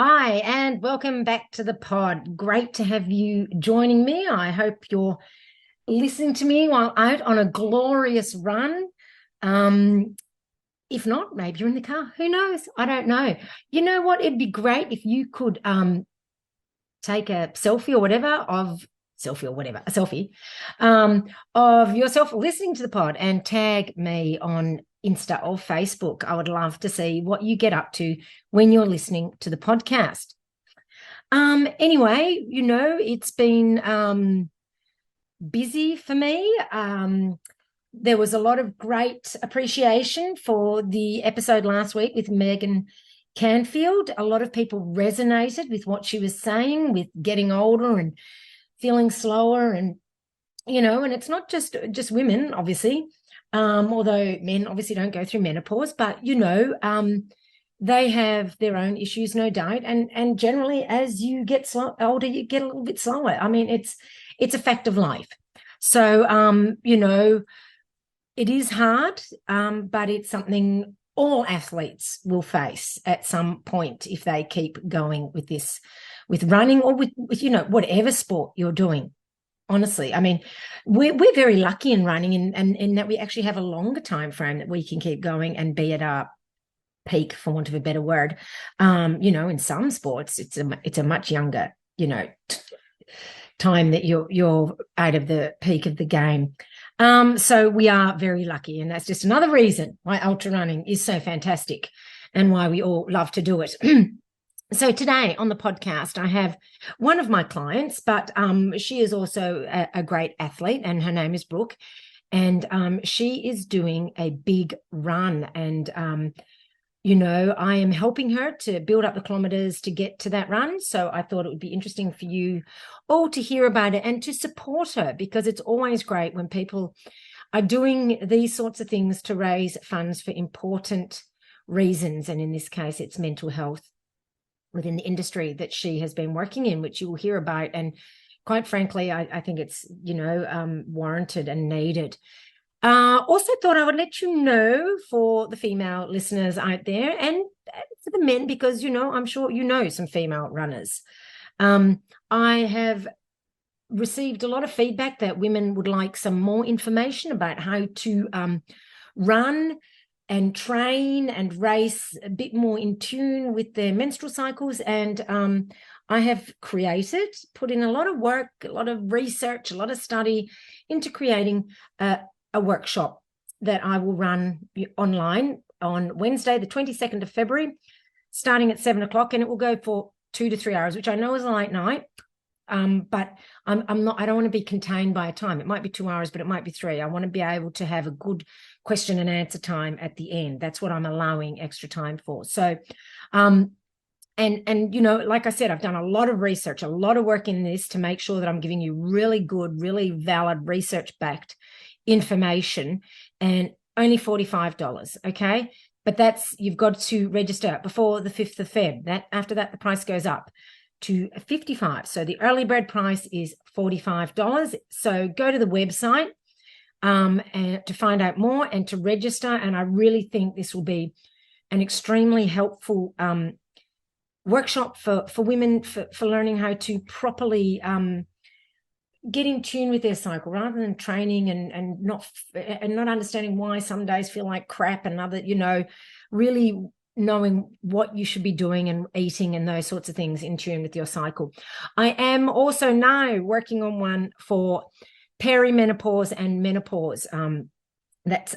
Hi, and welcome back to the pod. Great to have you joining me. I hope you're listening to me while out on a glorious run. Um, if not, maybe you're in the car. Who knows? I don't know. You know what? It'd be great if you could take a selfie or whatever of a selfie of yourself listening to the pod and tag me on Insta or Facebook. I would love to see what you get up to when you're listening to the podcast. Anyway, it's been busy for me. There was a lot of great appreciation for the episode last week with Megan Canfield. A lot of people resonated with what she was saying, with getting older and feeling slower, and and it's not just women, obviously, although men obviously don't go through menopause, but they have their own issues, no doubt, and generally as you get older, you get a little bit slower. I mean, it's a fact of life. So it is hard, but it's something all athletes will face at some point if they keep going with this, with running or with whatever sport you're doing. Honestly, I mean, we're very lucky in running, and in that we actually have a longer time frame that we can keep going and be at our peak, for want of a better word. In some sports, it's a much younger, time that you're out of the peak of the game. So we are very lucky, and that's just another reason why ultra running is so fantastic and why we all love to do it. So today on the podcast, I have one of my clients, but she is also a great athlete, and her name is Brooke, and she is doing a big run, and I am helping her to build up the kilometers to get to that run. So I thought it would be interesting for you all to hear about it and to support her, because it's always great when people are doing these sorts of things to raise funds for important reasons. And in this case, it's mental health within the industry that she has been working in, which you will hear about. And quite frankly, I think it's, warranted and needed. Also thought I would let you know, for the female listeners out there, and for the men, because, I'm sure some female runners. I have received a lot of feedback that women would like some more information about how to run and train and race a bit more in tune with their menstrual cycles. And I have put in a lot of work, a lot of research, a lot of study into creating a workshop that I will run online on Wednesday, the 22nd of February, starting at 7:00, and it will go for 2 to 3 hours, which I know is a late night. But I don't want to be contained by a time. It might be 2 hours, but it might be 3. I want to be able to have a good question and answer time at the end. That's what I'm allowing extra time for. So, and like I said, I've done a lot of research, a lot of work in this to make sure that I'm giving you really good, really valid, research-backed information, and only $45. Okay. But you've got to register before the 5th of Feb. After that, the price goes up to $55. So the early bird price is $45. So go to the website and to find out more and to register. And I really think this will be an extremely helpful workshop for women, for learning how to properly get in tune with their cycle, rather than training and not understanding why some days feel like crap and other, really knowing what you should be doing and eating and those sorts of things in tune with your cycle. I am also now working on one for perimenopause and menopause. That's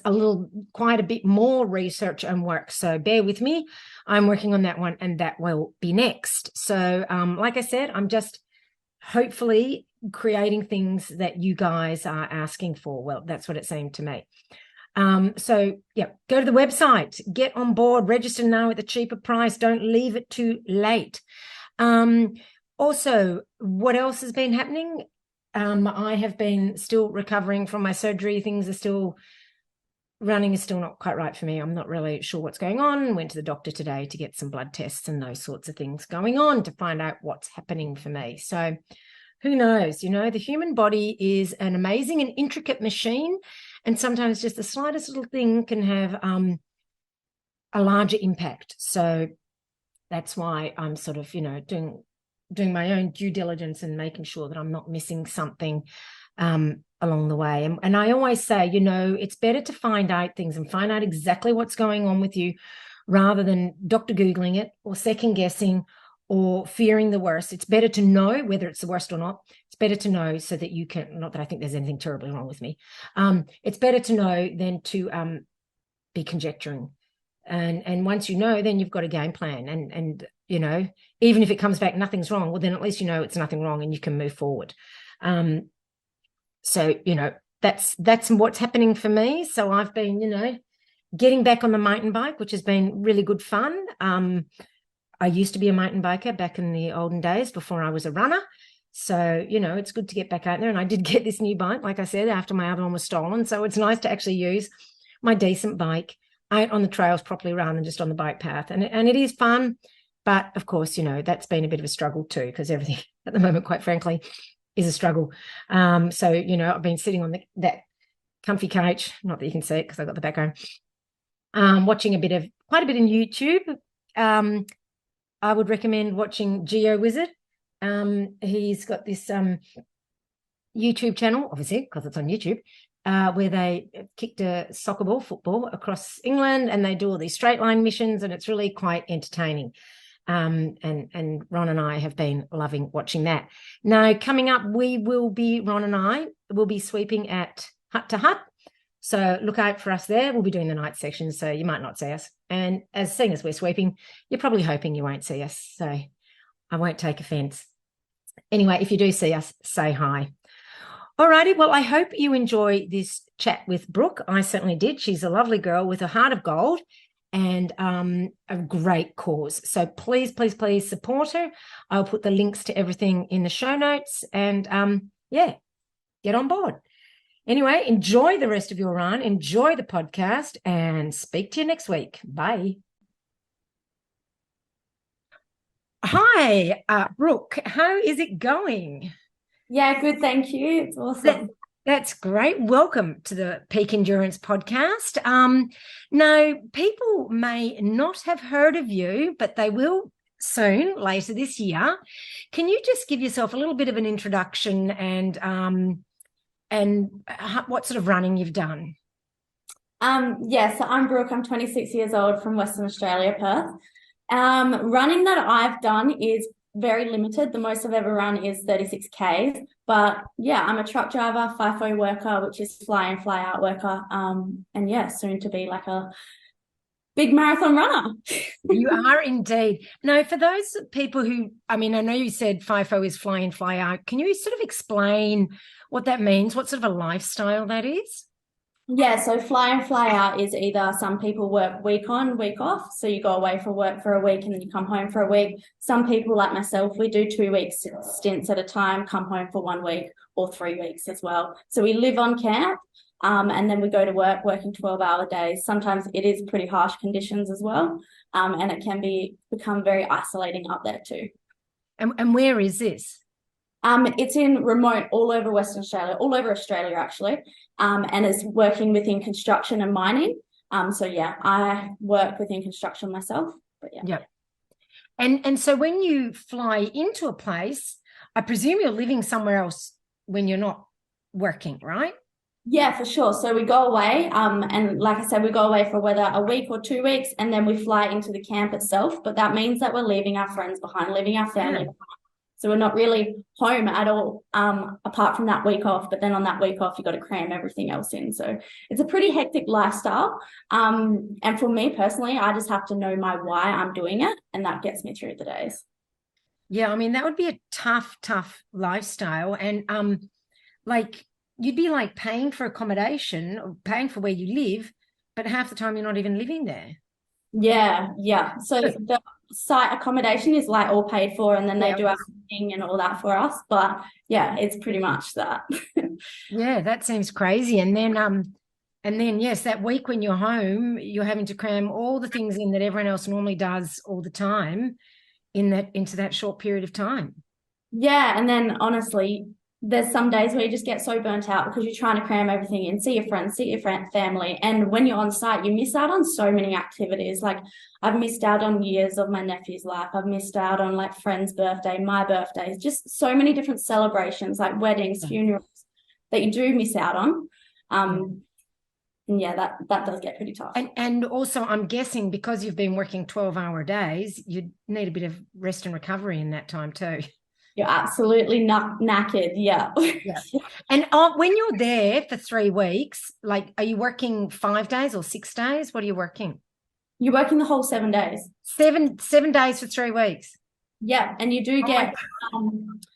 quite a bit more research and work. So bear with me. I'm working on that one, and that will be next. So like I said, I'm just hopefully creating things that you guys are asking for. Well, that's what it seemed to me. So yeah, go to the website, get on board, register now at the cheaper price. Don't leave it too late. Also, what else has been happening? I have been still recovering from my surgery. Running is still not quite right for me. I'm not really sure what's going on. Went to the doctor today to get some blood tests and those sorts of things going on to find out what's happening for me. So who knows? The human body is an amazing and intricate machine, and sometimes just the slightest little thing can have a larger impact. So that's why I'm sort of, doing my own due diligence and making sure that I'm not missing something along the way. And I always say, it's better to find out things and find out exactly what's going on with you rather than Dr. Googling it or second guessing or fearing the worst. It's better to know whether it's the worst or not. It's better to know so that you can, not that I think there's anything terribly wrong with me. It's better to know than to be conjecturing. And once you know, then you've got a game plan. And even if it comes back, nothing's wrong, well, then at least it's nothing wrong and you can move forward. So, that's what's happening for me. So I've been, getting back on the mountain bike, which has been really good fun. I used to be a mountain biker back in the olden days before I was a runner. So, it's good to get back out there. And I did get this new bike, like I said, after my other one was stolen. So it's nice to actually use my decent bike out on the trails properly rather than just on the bike path. And it is fun. But of course, that's been a bit of a struggle too, because everything at the moment, quite frankly, is a struggle. So, I've been sitting on that comfy couch, not that you can see it because I've got the background, watching quite a bit in YouTube. I would recommend watching Geo Wizard. He's got this YouTube channel, obviously, because it's on YouTube, where they kicked a football across England, and they do all these straight line missions, and it's really quite entertaining. And Ron and I have been loving watching that. Now, coming up, Ron and I will be sweeping at hut to hut. So look out for us there. We'll be doing the night section, so you might not see us. And seeing as we're sweeping, you're probably hoping you won't see us. So I won't take offence. Anyway, if you do see us, say hi. All righty. Well, I hope you enjoy this chat with Brooke. I certainly did. She's a lovely girl with a heart of gold and a great cause. So please, please, please support her. I'll put the links to everything in the show notes and, get on board. Anyway, enjoy the rest of your run, enjoy the podcast, and speak to you next week. Bye. Hi, Brooke. How is it going? Yeah, good. Thank you. It's awesome. That's great. Welcome to the Peak Endurance podcast. Now, people may not have heard of you, but they will soon, later this year. Can you just give yourself a little bit of an introduction and what sort of running you've done? So I'm Brooke. I'm 26 years old from Western Australia, Perth. Running that I've done is very limited. The most I've ever run is 36 Ks. But yeah, I'm a truck driver, FIFO worker, which is fly in, fly out worker. Soon to be like a big marathon runner. You are indeed. Now, for those people who, I know you said FIFO is fly in, fly out. Can you sort of explain what that means? What sort of a lifestyle that is? Yeah, so fly in, fly out is either some people work week on, week off. So you go away for work for a week and then you come home for a week. Some people like myself, we do 2 weeks stints at a time, come home for 1 week or 3 weeks as well. So we live on camp. And then we go to work working 12-hour days. Sometimes it is pretty harsh conditions as well. And it can become very isolating up there too. And where is this? It's in remote all over Western Australia, all over Australia actually. And it's working within construction and mining. I work within construction myself. But yeah. Yep. And so when you fly into a place, I presume you're living somewhere else when you're not working, right? Yeah, for sure. So we go away, and like I said, we go away for whether a week or 2 weeks, and then we fly into the camp itself. But that means that we're leaving our friends behind, leaving our family behind. So we're not really home at all, apart from that week off. But then on that week off, you've got to cram everything else in. So it's a pretty hectic lifestyle. And for me personally, I just have to know my why I'm doing it, and that gets me through the days. Yeah, that would be a tough lifestyle. And you'd be like paying for accommodation or paying for where you live, but half the time you're not even living there. Yeah. So the site accommodation is like all paid for, and then they do everything and all that for us. But yeah, it's pretty much that. Yeah, that seems crazy. And then yes, that week when you're home, you're having to cram all the things in that everyone else normally does all the time into that short period of time. Yeah, and then honestly, there's some days where you just get so burnt out because you're trying to cram everything in, see your friends, see your family. And when you're on site, you miss out on so many activities. Like I've missed out on years of my nephew's life. I've missed out on like friend's birthday, my birthdays, just so many different celebrations, like weddings, funerals that you do miss out on. And yeah, that does get pretty tough. And also I'm guessing because you've been working 12-hour days, you need a bit of rest and recovery in that time too. You're absolutely knackered. Yeah. Yeah. And when you're there for 3 weeks, like, are you working 5 days or 6 days? What are you working? You're working the whole 7 days. Seven days for 3 weeks. Yeah. And you do get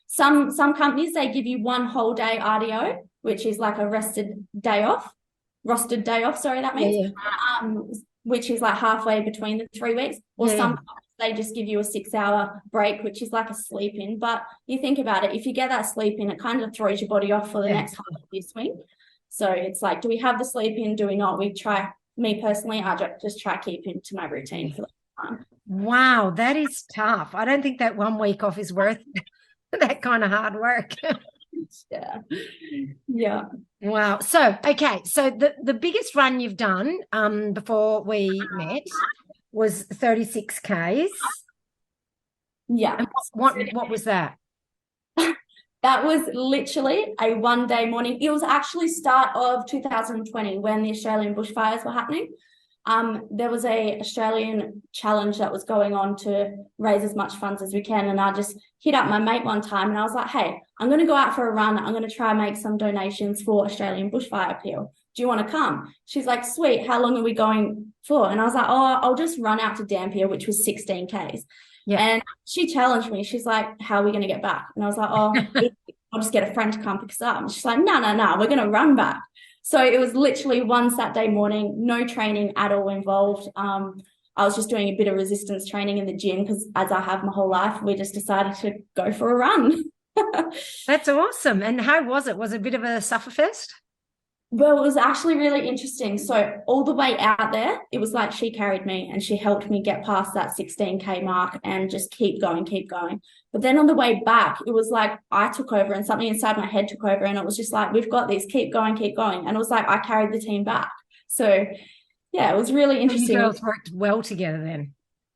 some companies, they give you 1 whole day RDO, which is like a rostered day off, sorry, that means. Yeah. Which is like halfway between the 3 weeks. Or some they just give you a 6-hour break, which is like a sleep in. But you think about it, if you get that sleep in, it kind of throws your body off for the next half of your swing. So it's like, do we have the sleep in? Do we not? Me personally, I just try keeping to my routine for the time. Wow, that is tough. I don't think that 1 week off is worth that kind of hard work. Yeah. Wow. So, okay. So the biggest run you've done before we met was 36 Ks. Yeah. And what was that? That was literally a 1-day morning. It was actually start of 2020 when the Australian bushfires were happening. There was a Australian challenge that was going on to raise as much funds as we can. And I just hit up my mate one time and I was like, hey, I'm going to go out for a run. I'm going to try and make some donations for Australian bushfire appeal. Do you want to come? She's like, sweet. How long are we going for? And I was like, oh, I'll just run out to Dampier, which was 16 Ks. Yeah. And she challenged me. She's like, how are we going to get back? And I was like, oh, I'll just get a friend to come pick us up. And she's like, no, we're going to run back. So it was literally one Saturday morning, no training at all involved. I was just doing a bit of resistance training in the gym because as I have my whole life, we just decided to go for a run. That's awesome. And how was it? Was it a bit of a sufferfest? Well, it was actually really interesting. So all the way out there, it was like she carried me and she helped me get past that 16K mark and just keep going. But then on the way back, it was like I took over and something inside my head took over and it was just like, we've got this, keep going. And it was like I carried the team back. So, yeah, it was really interesting. You girls worked well together then.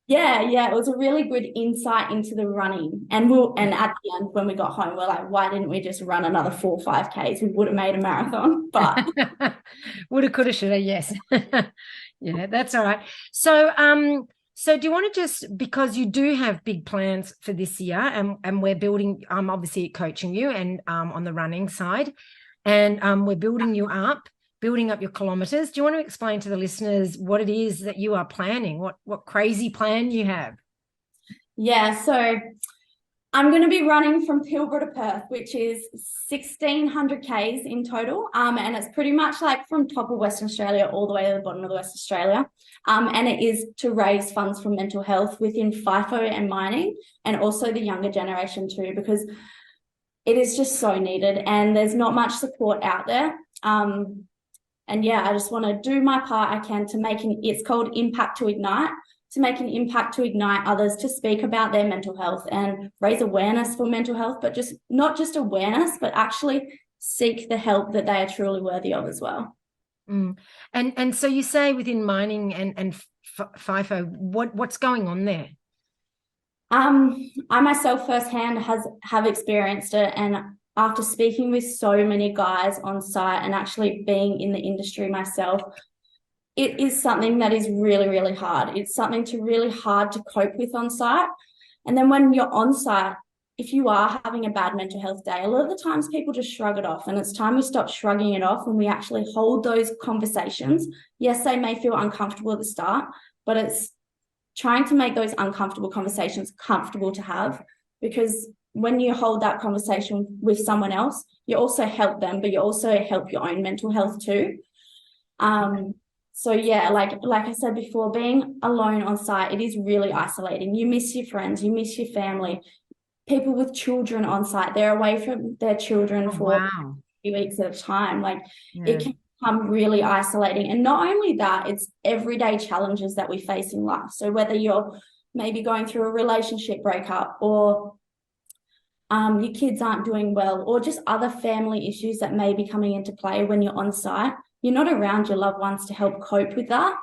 Yeah, it was a really good insight into the running. And at the end, when we got home, we're like, why didn't we just run another 4 or 5 Ks? We would have made a marathon, but woulda, coulda, shoulda, yes. Yeah, that's all right. So, so do you want to just, because you do have big plans for this year, and we're building, obviously coaching you and on the running side, and we're building up your kilometers. Do you want to explain to the listeners what it is that you are planning, what crazy plan you have? Yeah, so I'm going to be running from Pilbara to Perth, which is 1,600 Ks in total. And it's pretty much like from top of Western Australia all the way to the bottom of Western Australia. And it is to raise funds for mental health within FIFO and mining, and also the younger generation too, because it is just so needed and there's not much support out there. And yeah, I just want to do my part I can to it's called Impact to Ignite, to make an impact to ignite others to speak about their mental health and raise awareness for mental health, but just not just awareness, but actually seek the help that they are truly worthy of as well. And so you say within mining and FIFO, what's going on there? I myself firsthand have experienced it, and after speaking with so many guys on site and actually being in the industry myself, it is something that is really, really hard. It's something really hard to cope with on site. And then when you're on site, if you are having a bad mental health day, a lot of the times people just shrug it off, and it's time we stop shrugging it off and we actually hold those conversations. Yes, they may feel uncomfortable at the start, but it's trying to make those uncomfortable conversations comfortable to have, because when you hold that conversation with someone else, you also help them, but you also help your own mental health too. So yeah, like I said before, being alone on site, it is really isolating. You miss your friends, you miss your family. People with children on site, they're away from their children for a few weeks at a time. It can become really isolating. And not only that, it's everyday challenges that we face in life. So whether you're maybe going through a relationship breakup or your kids aren't doing well, or just other family issues that may be coming into play when you're on site, you're not around your loved ones to help cope with that.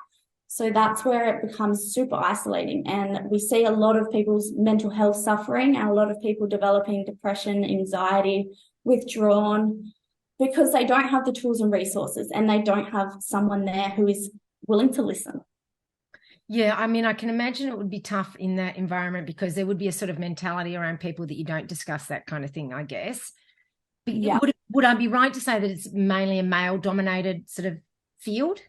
So that's where it becomes super isolating. And we see a lot of people's mental health suffering and a lot of people developing depression, anxiety, withdrawn, because they don't have the tools and resources and they don't have someone there who is willing to listen. Yeah, I mean, I can imagine it would be tough in that environment because there would be a sort of mentality around people that you don't discuss that kind of thing, I guess. But Yeah. Would I be right to say that it's mainly a male-dominated sort of field?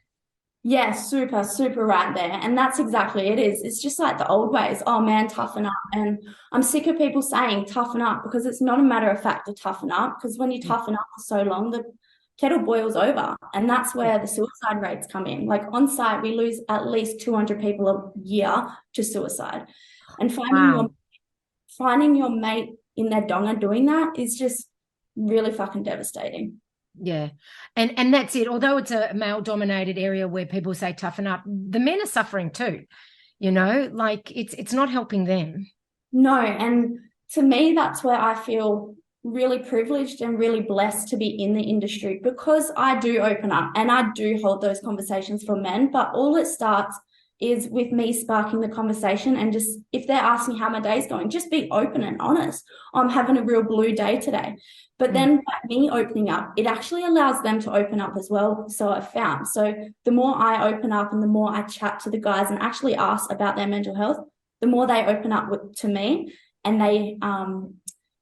Yeah, super, super right there. And that's exactly it is. It's just like the old ways. Oh man, toughen up. And I'm sick of people saying toughen up, because it's not a matter of fact to toughen up, because when you toughen up for so long, the kettle boils over. And that's where the suicide rates come in. Like on site, we lose at least 200 people a year to suicide. And finding your mate in their donga doing that is just really fucking devastating. Yeah. And that's it. Although it's a male-dominated area where people say toughen up, the men are suffering too, like it's not helping them. No, and to me, that's where I feel really privileged and really blessed to be in the industry, because I do open up and I do hold those conversations for men, but all it starts is with me sparking the conversation. And just, if they're asking how my day's going, just be open and honest. I'm having a real blue day today. But then by me opening up, it actually allows them to open up as well. So I've found. So the more I open up and the more I chat to the guys and actually ask about their mental health, the more they open up to me, and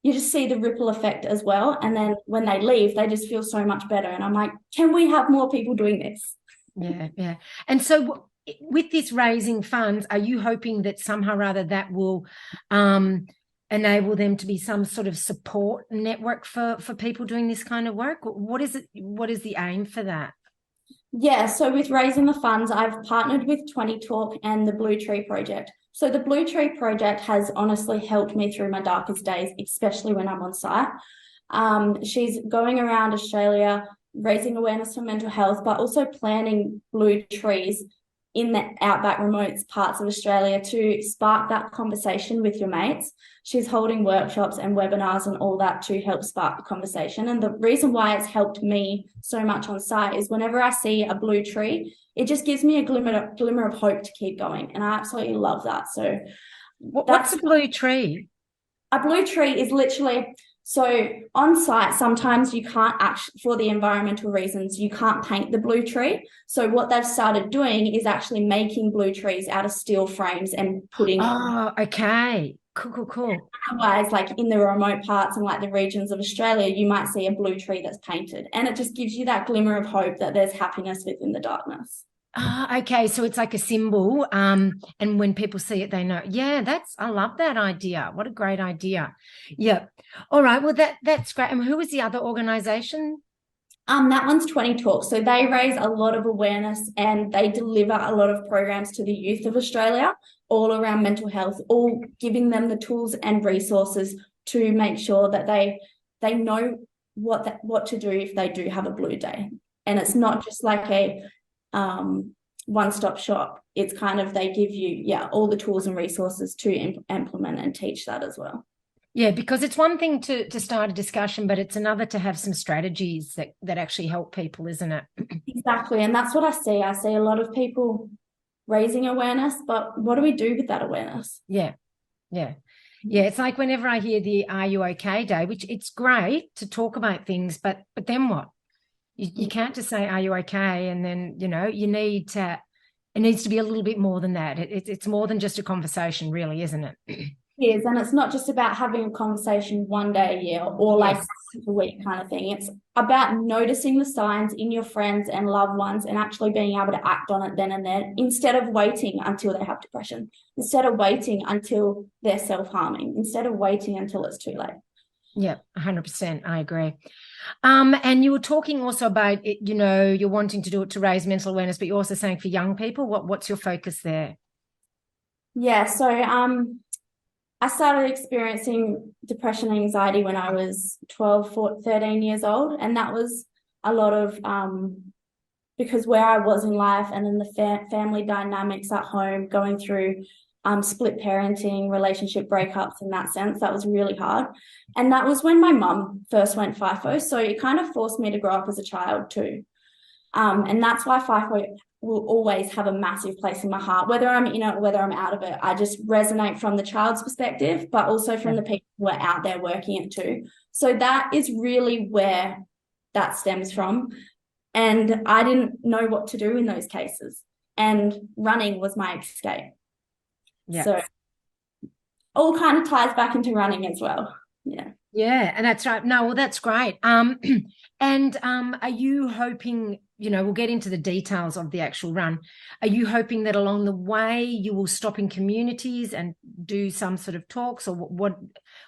you just see the ripple effect as well. And then when they leave, they just feel so much better. And I'm like, can we have more people doing this? Yeah, yeah. And so with this raising funds, are you hoping that somehow or other that will enable them to be some sort of support network for people doing this kind of work? What is it? What is the aim for that? Yeah, so with raising the funds, I've partnered with 20 Talk and the Blue Tree Project. So the Blue Tree Project has honestly helped me through my darkest days, especially when I'm on site. She's going around Australia raising awareness for mental health, but also planting blue trees in the outback remote parts of Australia to spark that conversation with your mates. She's holding workshops and webinars and all that to help spark the conversation. And the reason why it's helped me so much on site is whenever I see a blue tree, it just gives me a glimmer of hope to keep going. And I absolutely love that. So what's a blue tree? A blue tree is literally... So on site, sometimes you can't actually, for the environmental reasons, you can't paint the blue tree. So what they've started doing is actually making blue trees out of steel frames and putting... Oh, okay. Cool. Otherwise, like in the remote parts and like the regions of Australia, you might see a blue tree that's painted, and it just gives you that glimmer of hope that there's happiness within the darkness. Okay, so it's like a symbol, and when people see it, they know. Yeah, I love that idea. What a great idea. Yeah. All right. Well, that's great. And who was the other organisation? That one's 20 Talk. So they raise a lot of awareness and they deliver a lot of programs to the youth of Australia, all around mental health, all giving them the tools and resources to make sure that they know what to do if they do have a blue day. And it's not just like a one-stop shop. It's kind of, they give you all the tools and resources to implement and teach that as well. Yeah, because it's one thing to start a discussion, but it's another to have some strategies that actually help people, isn't it? Exactly. And that's what I see. I see a lot of people raising awareness, but what do we do with that awareness? Yeah. It's like whenever I hear the Are You Okay Day, which it's great to talk about things, but then what? You can't just say, are you okay? And then, it needs to be a little bit more than that. It's more than just a conversation, really, isn't it? Yes, and it's not just about having a conversation one day a year or like a week kind of thing. It's about noticing the signs in your friends and loved ones and actually being able to act on it then and there, instead of waiting until they have depression, instead of waiting until they're self-harming, instead of waiting until it's too late. Yeah, 100%. I agree. And you were talking also about it, you're wanting to do it to raise mental awareness, but you're also saying for young people, what's your focus there? Yeah, so I started experiencing depression and anxiety when I was 13 years old. And that was a lot of because where I was in life and in the family dynamics at home, going through split parenting, relationship breakups in that sense. That was really hard. And that was when my mum first went FIFO. So it kind of forced me to grow up as a child too. And that's why FIFO will always have a massive place in my heart, whether I'm in it or whether I'm out of it. I just resonate from the child's perspective, but also from the people who are out there working it too. So that is really where that stems from. And I didn't know what to do in those cases. And running was my escape. Yeah. So all kind of ties back into running as well. Yeah. Yeah, and that's right. No, well, that's great. And are you hoping, we'll get into the details of the actual run. Are you hoping that along the way you will stop in communities and do some sort of talks, or what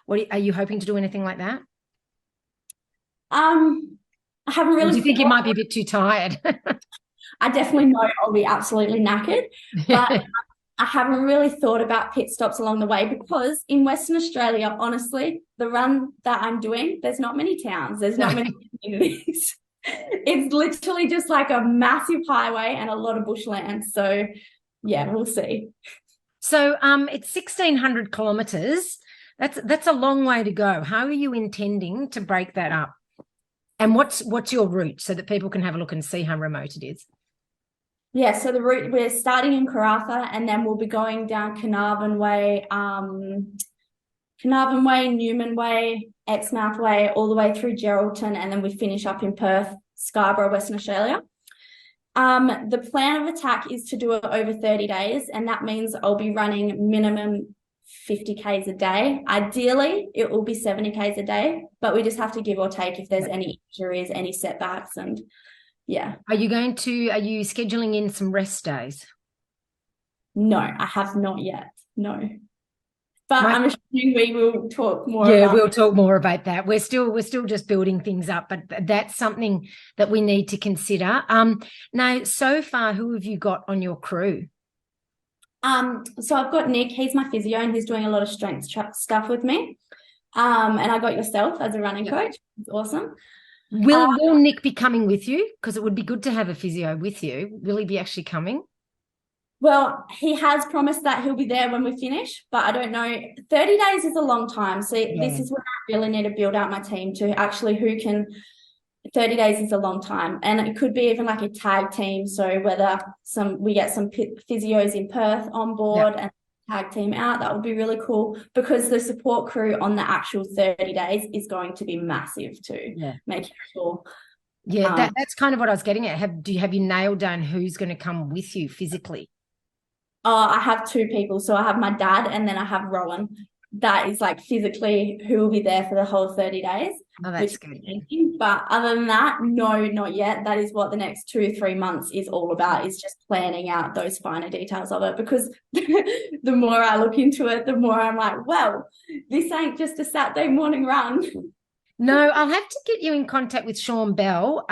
are you hoping to do anything like that? I haven't really. Or do you think you might be a bit too tired? I definitely know I'll be absolutely knackered, but I haven't really thought about pit stops along the way, because in Western Australia, honestly, the run that I'm doing, there's not many towns, there's not many communities. It's literally just like a massive highway and a lot of bushland. So yeah, we'll see. So it's 1,600 kilometres. That's a long way to go. How are you intending to break that up? And what's your route, so that people can have a look and see how remote it is? Yeah, so the route, we're starting in Karratha, and then we'll be going down Carnarvon Way, Newman Way, Exmouth Way, all the way through Geraldton, and then we finish up in Perth, Scarborough, Western Australia. The plan of attack is to do it over 30 days, and that means I'll be running minimum 50 Ks a day. Ideally, it will be 70 Ks a day, but we just have to give or take if there's any injuries, any setbacks, and yeah. Are you scheduling in some rest days? No, I have not yet. No. But I'm assuming we will talk more about we'll talk more about that. We're still just building things up, but that's something that we need to consider. Now, so far, who have you got on your crew? So I've got Nick, he's my physio, and he's doing a lot of strength stuff with me. And I got yourself as a running coach. It's awesome. Will Nick be coming with you? Because it would be good to have a physio with you. Will he be actually coming? Well, he has promised that he'll be there when we finish, but I don't know. 30 days is a long time. So this is where I really need to build out my team to actually 30 days is a long time. And it could be even like a tag team. So whether we get some physios in Perth on board and tag team out, that would be really cool, because the support crew on the actual 30 days is going to be massive too. Making sure. Yeah, that's kind of what I was getting at. Have you nailed down who's going to come with you physically? I have two people. So I have my dad, and then I have Rowan. That is like physically who will be there for the whole 30 days. Oh, that's good. But other than that, no, not yet. That is what the next 2 or 3 months is all about, is just planning out those finer details of it, because the more I look into it, the more I'm like, well, this ain't just a Saturday morning run. No, I'll have to get you in contact with Sean Bell.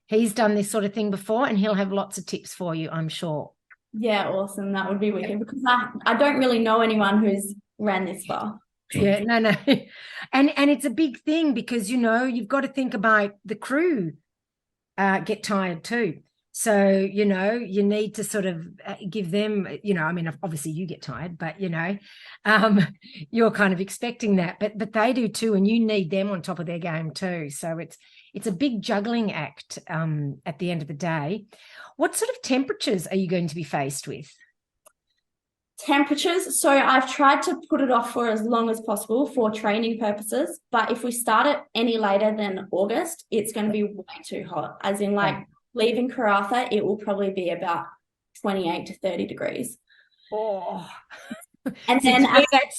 He's done this sort of thing before, and he'll have lots of tips for you, I'm sure. Yeah, awesome. That would be wicked, because I don't really know anyone who's ran this far. Yeah, no. And it's a big thing, because, you've got to think about the crew get tired too. So, you need to sort of give them, I mean, obviously you get tired, but, you're kind of expecting that, but they do too. And you need them on top of their game too. So it's a big juggling act at the end of the day. What sort of temperatures are you going to be faced with? Temperatures. So I've tried to put it off for as long as possible for training purposes. But if we start it any later than August, it's going to be way too hot. As in, like, leaving Karratha, it will probably be about 28 to 30 degrees. Oh, and then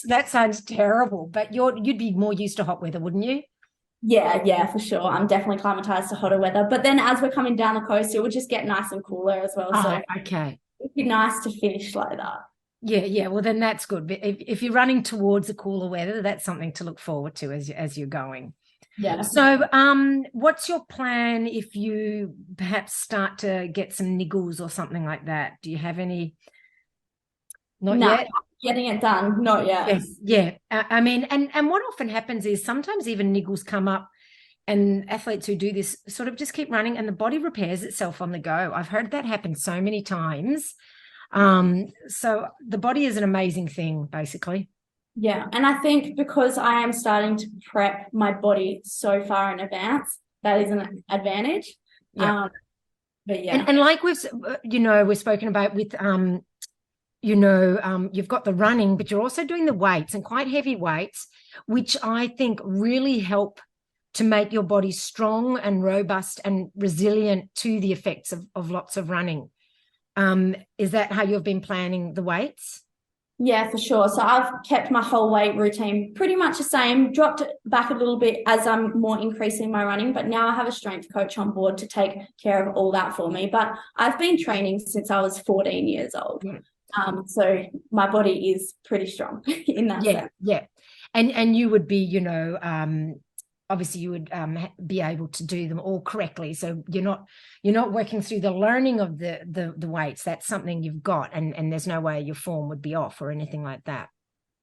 that sounds terrible. But you'd be more used to hot weather, wouldn't you? Yeah, for sure. I'm definitely climatized to hotter weather. But then as we're coming down the coast, it will just get nice and cooler as well. So okay, it'd be nice to finish like that. Yeah. Well, then that's good. But if you're running towards a cooler weather, that's something to look forward to as you're going. Yeah. So, what's your plan if you perhaps start to get some niggles or something like that? Do you have any? Not yet. Getting it done, not yet. Yes, yeah. I mean, and what often happens is sometimes even niggles come up, and athletes who do this sort of just keep running, and the body repairs itself on the go. I've heard that happen so many times. So the body is an amazing thing, basically. Yeah. And I think because I am starting to prep my body so far in advance, that is an advantage. Yeah. But yeah. And like we've spoken about with you've got the running, but you're also doing the weights and quite heavy weights, which I think really help to make your body strong and robust and resilient to the effects of lots of running. Is that how you've been planning the weights? Yeah, for sure. So I've kept my whole weight routine pretty much the same, dropped it back a little bit as I'm more increasing my running, but now I have a strength coach on board to take care of all that for me. But I've been training since I was 14 years old. Yeah. So my body is pretty strong in that sense. Yeah. And you would be, obviously you would be able to do them all correctly. So you're not working through the learning of the weights. That's something you've got, and there's no way your form would be off or anything like that.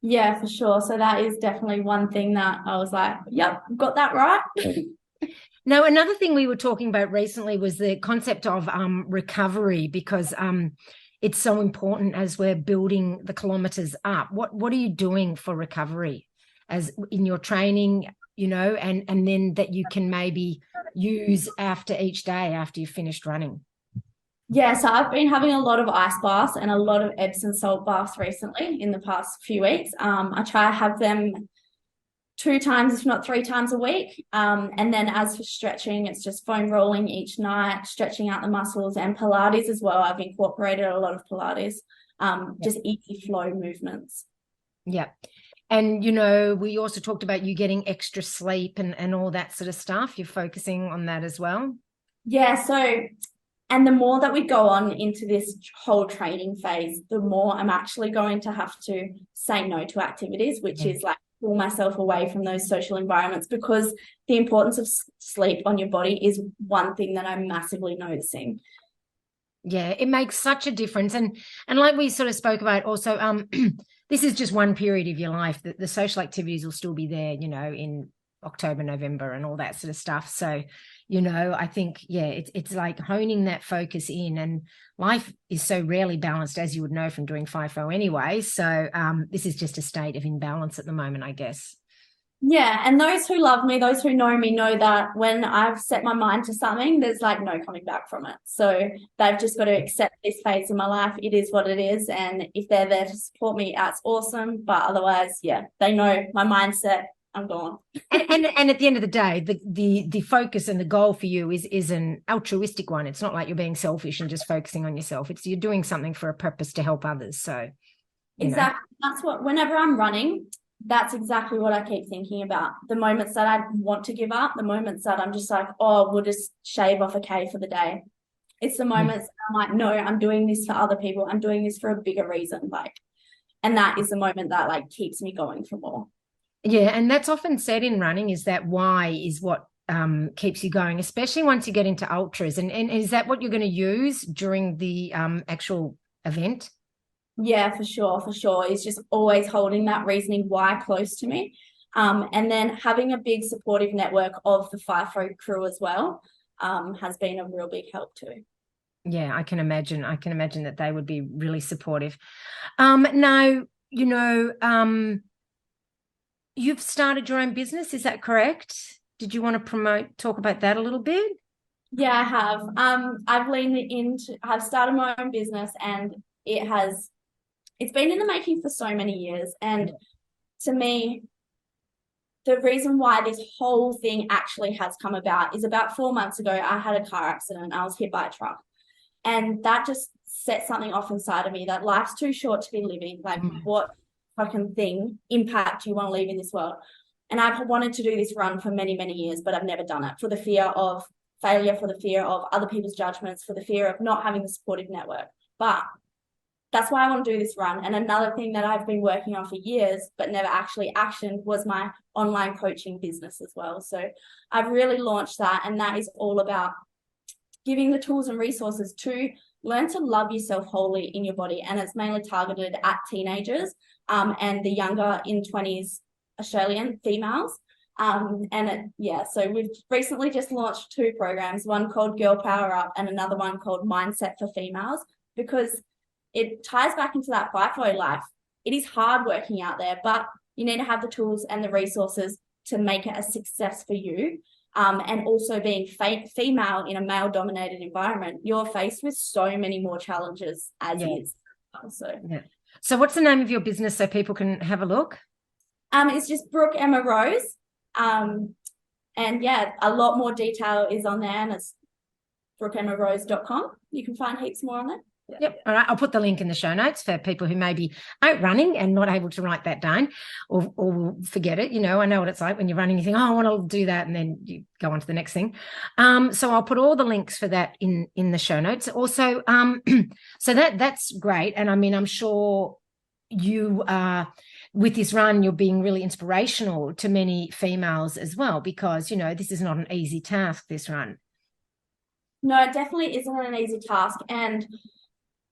Yeah, for sure. So that is definitely one thing that I was like, yep, got that right. Now, another thing we were talking about recently was the concept of recovery, because it's so important as we're building the kilometers up. What are you doing for recovery as in your training, and then that you can maybe use after each day after you've finished running? Yeah, so I've been having a lot of ice baths and a lot of Epsom salt baths recently in the past few weeks. I try to have them 2 times, if not 3 times a week. And then as for stretching, it's just foam rolling each night, stretching out the muscles, and Pilates as well. I've incorporated a lot of Pilates, just easy flow movements. Yeah. And, we also talked about you getting extra sleep and all that sort of stuff. You're focusing on that as well? Yeah, so, and the more that we go on into this whole training phase, the more I'm actually going to have to say no to activities, which is like pull myself away from those social environments, because the importance of sleep on your body is one thing that I'm massively noticing. Yeah, it makes such a difference. And like we sort of spoke about also, this is just one period of your life. The social activities will still be there, in October, November and all that sort of stuff. So, I think, it's like honing that focus in, and life is so rarely balanced, as you would know from doing FIFO anyway. So this is just a state of imbalance at the moment, I guess. Yeah, and those who love me, those who know me, know that when I've set my mind to something, there's like no coming back from it. So they've just got to accept this phase of my life. It is what it is. And if they're there to support me, that's awesome. But otherwise, yeah, they know my mindset. I'm gone. and at the end of the day, the focus and the goal for you is an altruistic one. It's not like you're being selfish and just focusing on yourself. It's you're doing something for a purpose to help others. So exactly. That's what, whenever I'm running, that's exactly what I keep thinking about. The moments that I want to give up, the moments that I'm just like, oh, we'll just shave off a K for the day. It's the moments that I'm like, no, I'm doing this for other people. I'm doing this for a bigger reason. And that is the moment that like keeps me going for more. Yeah. And that's often said in running, is that why is what keeps you going, especially once you get into ultras. And is that what you're going to use during the actual event? Yeah, for sure. It's just always holding that reasoning why close to me. And then having a big supportive network of the FIFO crew as well has been a real big help too. Yeah, I can imagine that they would be really supportive. Now, you've started your own business, is that correct? Did you want to talk about that a little bit? Yeah, I have. I've started my own business, and it's been in the making for so many years. And to me, the reason why this whole thing actually has come about is about 4 months ago, I had a car accident. I was hit by a truck. And that just set something off inside of me that life's too short to be living. Like, what fucking thing impact do you want to leave in this world? And I've wanted to do this run for many, many years, but I've never done it, for the fear of failure, for the fear of other people's judgments, for the fear of not having the supportive network. But that's why I want to do this run. And another thing that I've been working on for years, but never actually actioned, was my online coaching business as well. So I've really launched that. And that is all about giving the tools and resources to learn to love yourself wholly in your body. And it's mainly targeted at teenagers and the younger in 20s Australian females. So we've recently just launched 2 programs, one called Girl Power Up and another one called Mindset for Females, because it ties back into that FIFO life. It is hard working out there, but you need to have the tools and the resources to make it a success for you. And also being female in a male-dominated environment, you're faced with so many more challenges as is. So what's the name of your business so people can have a look? It's just Brooke Emma Rose. And yeah, a lot more detail is on there, and it's brookeemmarose.com. You can find heaps more on there. Yep. All right. I'll put the link in the show notes for people who maybe aren't running and not able to write that down or forget it. I know what it's like when you're running, you think, oh, I want to do that. And then you go on to the next thing. So I'll put all the links for that in the show notes. Also, so that's great. And I mean, I'm sure you with this run, you're being really inspirational to many females as well, because, this is not an easy task, this run. No, it definitely isn't an easy task. And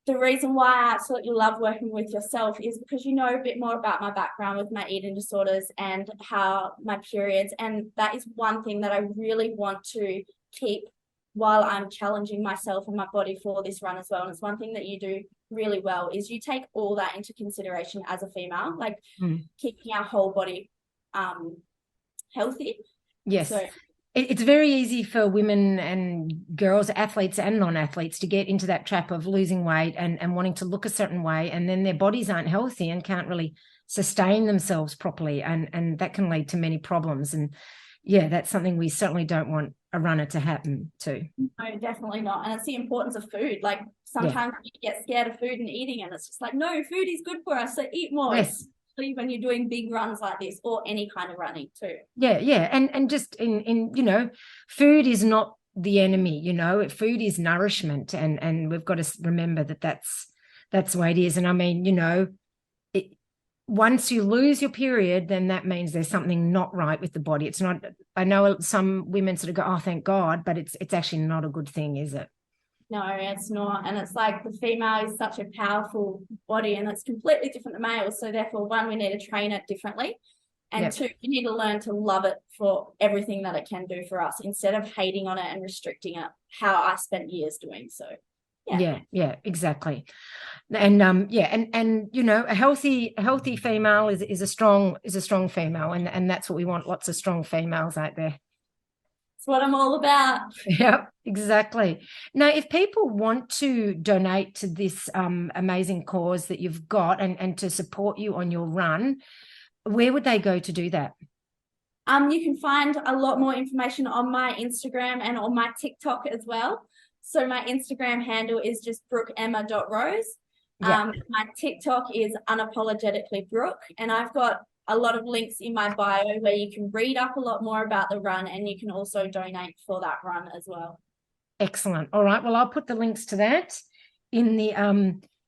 the reason why I absolutely love working with yourself is because you know a bit more about my background with my eating disorders and how my periods, and that is one thing that I really want to keep while I'm challenging myself and my body for this run as well. And it's one thing that you do really well is you take all that into consideration as a female, like keeping our whole body healthy. Yes. So it's very easy for women and girls, athletes and non-athletes, to get into that trap of losing weight and wanting to look a certain way, and then their bodies aren't healthy and can't really sustain themselves properly, and that can lead to many problems. And yeah, that's something we certainly don't want a runner to happen to. No, definitely not. And it's the importance of food. Like sometimes you get scared of food and eating, and it's just like, no, food is good for us, so eat more. Yes. When you're doing big runs like this, or any kind of running too. Yeah. And just in food is not the enemy, food is nourishment, and we've got to remember that's the way it is. And I mean, once you lose your period, then that means there's something not right with the body. It's not, I know some women sort of go, oh, thank God, but it's actually not a good thing, is it? No, it's not. And it's like the female is such a powerful body, and it's completely different to males. So therefore, one, we need to train it differently. And two, we need to learn to love it for everything that it can do for us, instead of hating on it and restricting it, how I spent years doing so. Yeah, exactly. And and a healthy female is a strong female, and that's what we want, lots of strong females out there. What I'm all about. Yeah, exactly. Now, if people want to donate to this amazing cause that you've got and to support you on your run, where would they go to do that? You can find a lot more information on my Instagram and on my TikTok as well. So my Instagram handle is just brookeemma.rose. My TikTok is unapologetically Brooke, and I've got a lot of links in my bio where you can read up a lot more about the run, and you can also donate for that run as well. Excellent. All right. Well, I'll put the links to that in the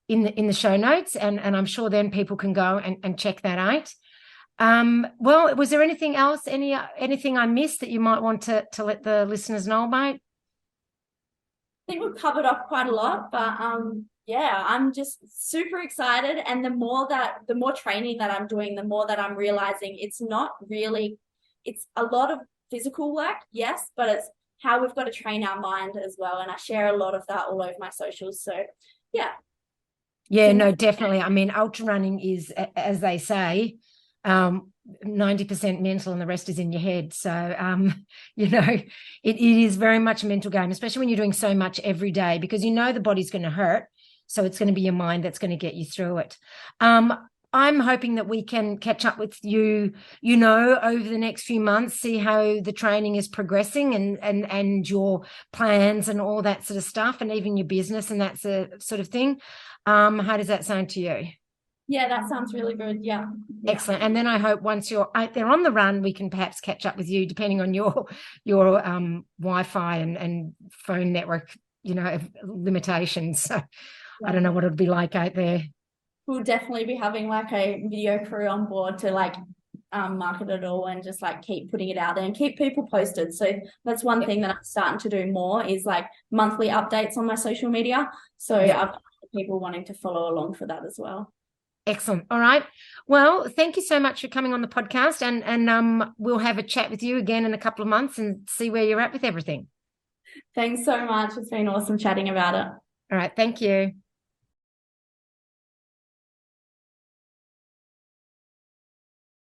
in the show notes, and I'm sure then people can go and check that out. Well, was there anything else, anything I missed that you might want to let the listeners know about? I think we've covered off quite a lot, but yeah, I'm just super excited. And the more training that I'm doing, the more that I'm realizing it's a lot of physical work, yes, but it's how we've got to train our mind as well. And I share a lot of that all over my socials. So yeah. Yeah, no, definitely. I mean, ultra running is, as they say, 90% mental and the rest is in your head. So, it is very much a mental game, especially when you're doing so much every day, because the body's going to hurt. So it's going to be your mind that's going to get you through it. I'm hoping that we can catch up with you, over the next few months, see how the training is progressing and your plans and all that sort of stuff, and even your business and that sort of thing. How does that sound to you? Yeah, that sounds really good. Yeah. Excellent. And then I hope once you're out there on the run, we can perhaps catch up with you, depending on your Wi-Fi and phone network, limitations. So I don't know what it'll be like out there. We'll definitely be having like a video crew on board to market it all and just keep putting it out there and keep people posted. So that's one thing that I'm starting to do more is monthly updates on my social media. So I've got people wanting to follow along for that as well. Excellent. All right. Well, thank you so much for coming on the podcast, and we'll have a chat with you again in a couple of months and see where you're at with everything. Thanks so much. It's been awesome chatting about it. All right. Thank you.